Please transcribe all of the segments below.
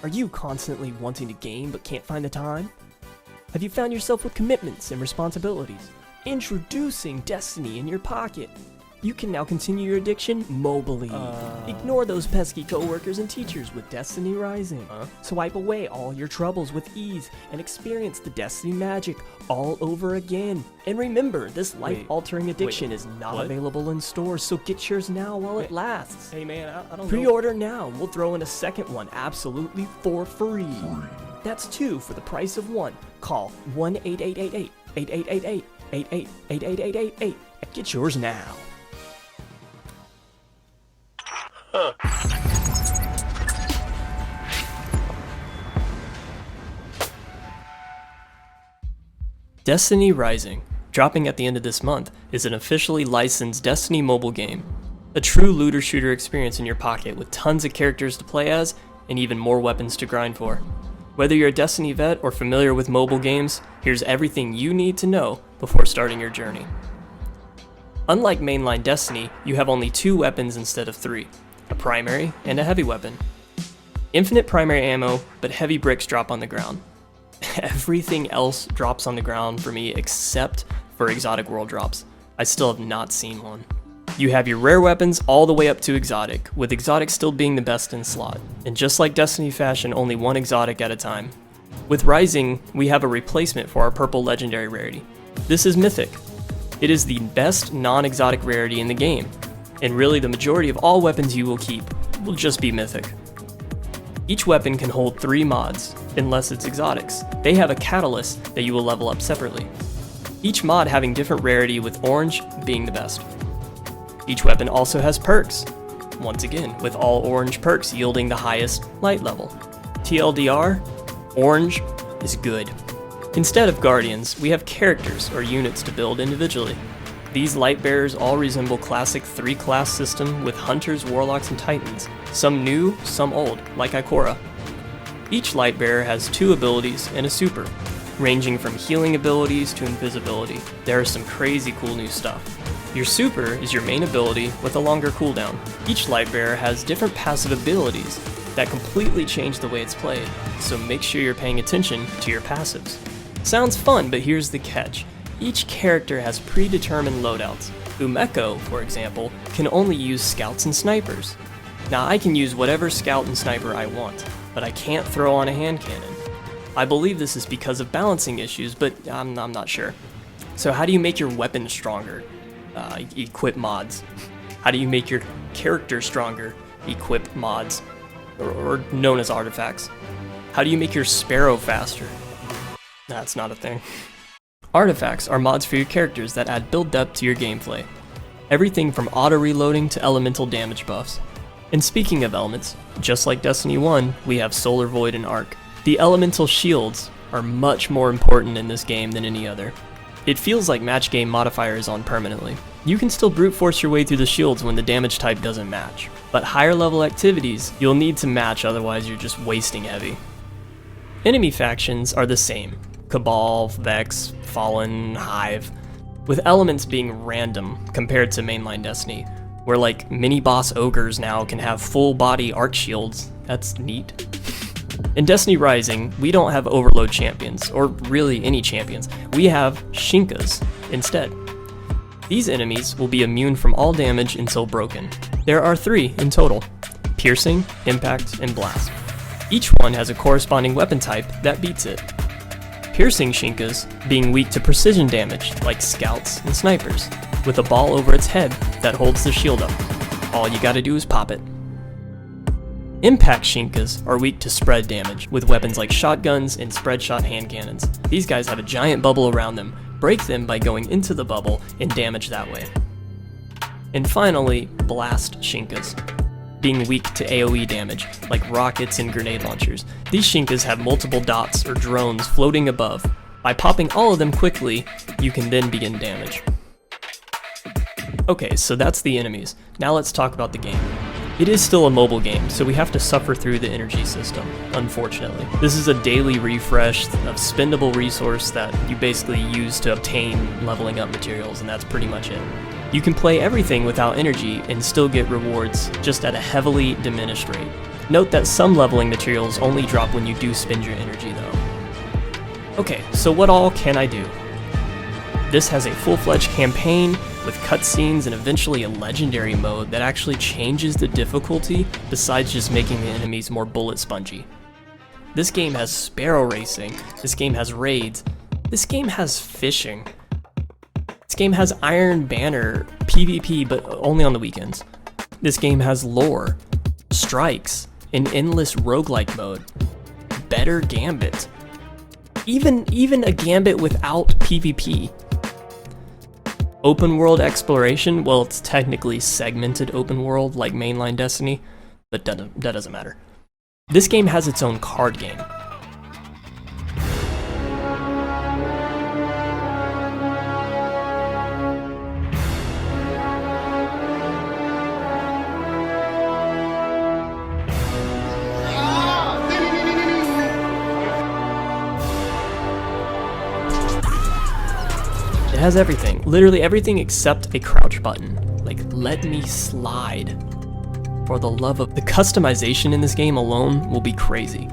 Are you constantly wanting to game but can't find the time? Have you found yourself with commitments and responsibilities? Introducing Destiny in your pocket. You can now continue your addiction mobily. Ignore those pesky coworkers and teachers with Destiny Rising. Swipe away all your troubles with ease and experience the Destiny magic all over again. And remember, this life-altering addiction is not available in stores, so get yours now while it lasts. Hey man, I don't know. Pre-order now, and we'll throw in a second one absolutely for free. That's 2 for the price of 1. Call 1-888-888-8888-888888 and get yours now. Destiny Rising, dropping at the end of this month, is an officially licensed Destiny mobile game. A true looter-shooter experience in your pocket with tons of characters to play as and even more weapons to grind for. Whether you're a Destiny vet or familiar with mobile games, here's everything you need to know before starting your journey. Unlike mainline Destiny, you have only 2 weapons instead of 3, a primary and a heavy weapon. Infinite primary ammo, but heavy bricks drop on the ground. Everything else drops on the ground for me except for exotic world drops. I still have not seen one. You have your rare weapons all the way up to exotic, with exotic still being the best in slot. And just like Destiny fashion, only 1 exotic at a time. With Rising, we have a replacement for our purple legendary rarity. This is Mythic. It is the best non-exotic rarity in the game, and really the majority of all weapons you will keep will just be Mythic. Each weapon can hold 3 mods, unless it's exotics. They have a catalyst that you will level up separately. Each mod having different rarity, with orange being the best. Each weapon also has perks, once again, with all orange perks yielding the highest light level. TLDR, orange is good. Instead of guardians, we have characters or units to build individually. These light bearers all resemble classic 3-class system with hunters, warlocks, and titans, some new, some old, like Ikora. Each light bearer has 2 abilities and a super, ranging from healing abilities to invisibility. There is some crazy cool new stuff. Your super is your main ability with a longer cooldown. Each light bearer has different passive abilities that completely change the way it's played, so make sure you're paying attention to your passives. Sounds fun, but here's the catch. Each character has predetermined loadouts. Umeko, for example, can only use scouts and snipers. Now I can use whatever scout and sniper I want, but I can't throw on a hand cannon. I believe this is because of balancing issues, but I'm not sure. So how do you make your weapon stronger? Equip mods. How do you make your character stronger? Equip mods, or known as artifacts. How do you make your sparrow faster? That's not a thing. Artifacts are mods for your characters that add build depth to your gameplay. Everything from auto-reloading to elemental damage buffs. And speaking of elements, just like Destiny 1, we have Solar Void and Arc. The elemental shields are much more important in this game than any other. It feels like match game modifier is on permanently. You can still brute force your way through the shields when the damage type doesn't match, but higher level activities you'll need to match, otherwise you're just wasting heavy. Enemy factions are the same. Cabal, Vex, Fallen, Hive, with elements being random compared to mainline Destiny, where like mini-boss ogres now can have full-body arc shields. That's neat. In Destiny Rising, we don't have overload champions, or really any champions. We have Shinkas instead. These enemies will be immune from all damage until broken. There are 3 in total: Piercing, Impact, and Blast. Each one has a corresponding weapon type that beats it. Piercing Shinkas being weak to precision damage, like scouts and snipers, with a ball over its head that holds the shield up. All you gotta do is pop it. Impact Shinkas are weak to spread damage, with weapons like shotguns and spread shot hand cannons. These guys have a giant bubble around them. Break them by going into the bubble and damage that way. And finally, Blast Shinkas, being weak to AoE damage, like rockets and grenade launchers. These Shinkas have multiple dots or drones floating above. By popping all of them quickly, you can then begin damage. Okay, so that's the enemies. Now let's talk about the game. It is still a mobile game, so we have to suffer through the energy system, unfortunately. This is a daily refresh of spendable resource that you basically use to obtain leveling up materials, and that's pretty much it. You can play everything without energy and still get rewards, just at a heavily diminished rate. Note that some leveling materials only drop when you do spend your energy though. Okay, so what all can I do? This has a full-fledged campaign with cutscenes and eventually a legendary mode that actually changes the difficulty besides just making the enemies more bullet spongy. This game has sparrow racing, this game has raids, this game has fishing. This game has Iron Banner PvP but only on the weekends. This game has lore, strikes, an endless roguelike mode, better gambit, even a gambit without PvP. Open world exploration, well, it's technically segmented open world like mainline Destiny, but that doesn't matter. This game has its own card game. It has everything, literally everything except a crouch button. Like, let me slide. For the love of... The customization in this game alone will be crazy.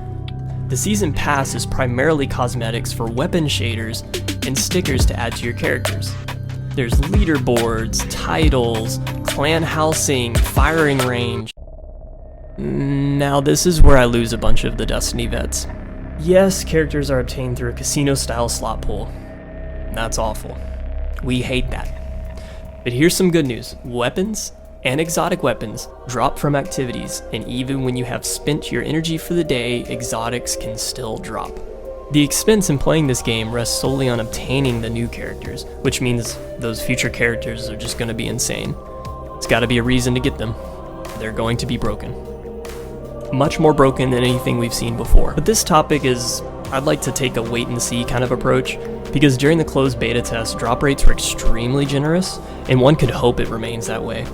The season pass is primarily cosmetics for weapon shaders and stickers to add to your characters. There's leaderboards, titles, clan housing, firing range. Now this is where I lose a bunch of the Destiny vets. Yes, characters are obtained through a casino-style slot pool. That's awful. We hate that. But here's some good news. Weapons and exotic weapons drop from activities, and even when you have spent your energy for the day, exotics can still drop. The expense in playing this game rests solely on obtaining the new characters, which means those future characters are just going to be insane. It's got to be a reason to get them. They're going to be broken. Much more broken than anything we've seen before. But this topic is, I'd like to take a wait and see kind of approach, because during the closed beta test, drop rates were extremely generous, and one could hope it remains that way.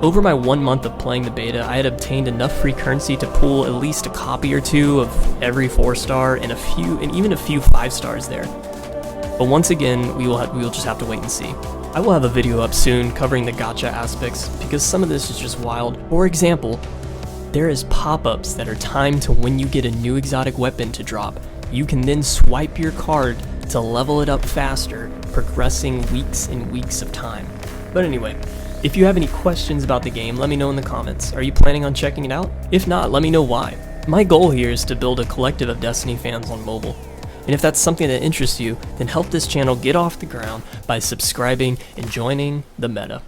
Over my 1 month of playing the beta, I had obtained enough free currency to pull at least a copy or two of every 4-star and even a few 5 stars there. But once again, we will just have to wait and see. I will have a video up soon covering the gacha aspects, because some of this is just wild. For example, there is pop-ups that are timed to when you get a new exotic weapon to drop. You can then swipe your card to level it up faster, progressing weeks and weeks of time. But anyway, if you have any questions about the game, let me know in the comments. Are you planning on checking it out? If not, let me know why. My goal here is to build a collective of Destiny fans on mobile. And if that's something that interests you, then help this channel get off the ground by subscribing and joining the meta.